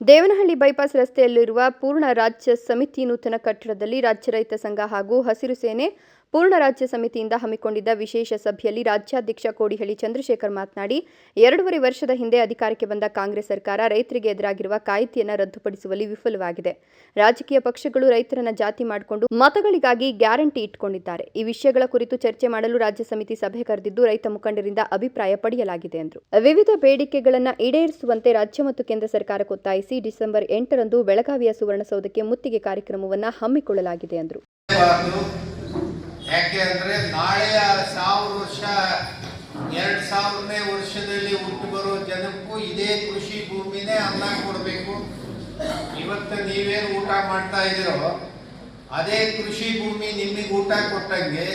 Devanahalli bypass ರಸ್ತೆಯಲ್ಲಿರುವ ಪೂರ್ಣ ರಾಜ್ಯ ಸಮಿತಿ ನೂತನ ಕಟ್ಟಡದಲ್ಲಿ ರಾಜ್ಯ ರೈತ ಸಂಘ ಹಾಗೂ ಹಸಿರು ಸೇನೆ ಪೂರ್ಣ ರಾಜ್ಯ ಸಮಿತಿಯಿಂದ ಹಮ್ಮಿಕೊಂಡಿದ್ದ ವಿಶೇಷ ಸಭೆಯಲ್ಲಿ ರಾಜ್ಯಾಧ್ಯಕ್ಷ ಕೋಡಿಹಳ್ಳಿ ಚಂದ್ರಶೇಖರ್ ಮಾತನಾಡಿ 2.5 ವರ್ಷದ ಹಿಂದೆ ಅಧಿಕಾರಕ್ಕೆ ಬಂದ ಕಾಂಗ್ರೆಸ್ ಸರ್ಕಾರ ರೈತರಿಗೆ ಎದುರಾಗಿರುವ ಕಾಯ್ದೆಯನ್ನು ರದ್ದುಪಡಿಸುವಲ್ಲಿ ವಿಫಲವಾಗಿದೆ. ರಾಜಕೀಯ ಪಕ್ಷಗಳು ರೈತರನ್ನ ಜಾತಿ ಮಾಡಿಕೊಂಡು ಮತಗಳಿಗಾಗಿ ಗ್ಯಾರಂಟಿ ಇಟ್ಟುಕೊಂಡಿದ್ದಾರೆ. ಈ ವಿಷಯಗಳ ಕುರಿತು ಚರ್ಚೆ ಮಾಡಲು ರಾಜ್ಯ ಸಮಿತಿ ಸಭೆ ಕರೆದಿದ್ದು ರೈತ ಮುಖಂಡರಿಂದ ಅಭಿಪ್ರಾಯ ಪಡೆಯಲಾಗಿದೆ ಎಂದರು. ವಿವಿಧ ಬೇಡಿಕೆಗಳನ್ನು ಈಡೇರಿಸುವಂತೆ ರಾಜ್ಯ ಮತ್ತು ಕೇಂದ್ರ ಸರ್ಕಾರಕ್ಕೆ ಒತ್ತಾಯಿಸಿ ಡಿಸೆಂಬರ್ 8ರಂದು ಬೆಳಗಾವಿಯ ಸುವರ್ಣಸೌಧಕ್ಕೆ ಮುತ್ತಿಗೆ ಕಾರ್ಯಕ್ರಮವನ್ನು ಹಮ್ಮಿಕೊಳ್ಳಲಾಗಿದೆ ಎಂದರು. ಯಾಕೆ ಅಂದರೆ ನಾಳೆಯ 1000 ವರ್ಷ 2000ನೇ ವರ್ಷದಲ್ಲಿ ಹುಟ್ಟು ಬರೋ ಜನಕ್ಕೂ ಇದೇ ಕೃಷಿ ಭೂಮಿನೇ ಅನ್ನ ಕೊಡಬೇಕು. ಇವತ್ತು ನೀವೇನು ಊಟ ಮಾಡ್ತಾ ಇದ್ದೀರೋ ಅದೇ ಕೃಷಿ ಭೂಮಿ ನಿಮಗೆ ಊಟ ಕೊಟ್ಟಂಗೆ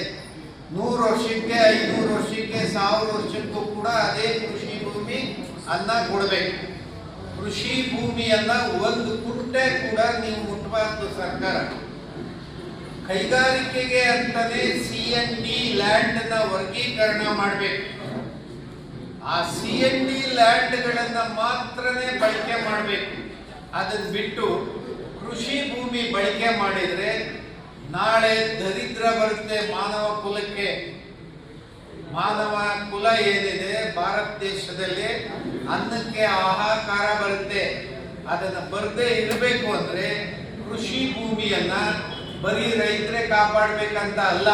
100 ವರ್ಷಕ್ಕೆ 500 ವರ್ಷಕ್ಕೆ 1000 ವರ್ಷಕ್ಕೂ ಕೂಡ ಅದೇ ಕೃಷಿ ಭೂಮಿ ಅನ್ನ ಕೊಡಬೇಕು. ಕೃಷಿ ಭೂಮಿಯನ್ನ ಒಂದು ಕುಂಟೆ ಕೂಡ ನೀವು ಮುಟ್ಟಬಾರ್ದು. ಸರ್ಕಾರ ಕೈಗಾರಿಕೆಗೆ ಅಂತಾನೆ CND ಲ್ಯಾಂಡ್ ನ ವರ್ಗೀಕರಣ ಮಾಡಬೇಕು. ಆ CND ಲ್ಯಾಂಡ್ಗಳನ್ನ ಮಾತ್ರನೇ ಬಳಕೆ ಮಾಡಬೇಕು. ಅದನ್ನ ಬಿಟ್ಟು ಕೃಷಿ ಭೂಮಿ ಬಳಕೆ ಮಾಡಿದ್ರೆ ನಾಳೆ ದರಿದ್ರ ಬರುತ್ತೆ ಮಾನವ ಕುಲಕ್ಕೆ. ಮಾನವ ಕುಲ ಏನಿದೆ ಭಾರತ ದೇಶದಲ್ಲಿ ಅನ್ನಕ್ಕೆ ಹಾಹಾಕಾರ ಬರುತ್ತೆ. ಅದನ್ನ ಬರದೇ ಇರಬೇಕು ಅಂದ್ರೆ ಕೃಷಿ ಭೂಮಿಯನ್ನ ಬರೀ ರೈತರೇ ಕಾಪಾಡಬೇಕಂತ ಅಲ್ಲ,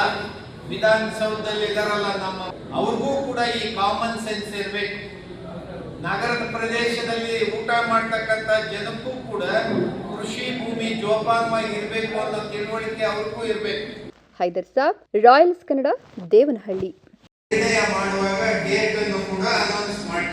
ವಿಧಾನಸೌಧದಲ್ಲಿ ಇದಾರಲ್ಲ ಅವ್ರಿಗೂ ಕೂಡ ಈ ಕಾಮನ್ ಸೆನ್ಸ್ ಇರಬೇಕು. ನಗರದ ಪ್ರದೇಶದಲ್ಲಿ ಊಟ ಮಾಡ್ತಕ್ಕಂಥ ಜನಕ್ಕೂ ಕೂಡ ಕೃಷಿ ಭೂಮಿ ಜೋಪಾನವಾಗಿ ಇರಬೇಕು ಅನ್ನೋ ತಿಳುವಳಿಕೆ ಅವ್ರಿಗೂ ಇರಬೇಕು. ಹೈದರ್ ಸಾಬ್, ರಾಯಲ್ಸ್ ಕನ್ನಡ, ದೇವನಹಳ್ಳಿ. ಮಾಡುವಾಗ ಡೇಟ್ ಅನ್ನು ಕೂಡ ಅನೌನ್ಸ್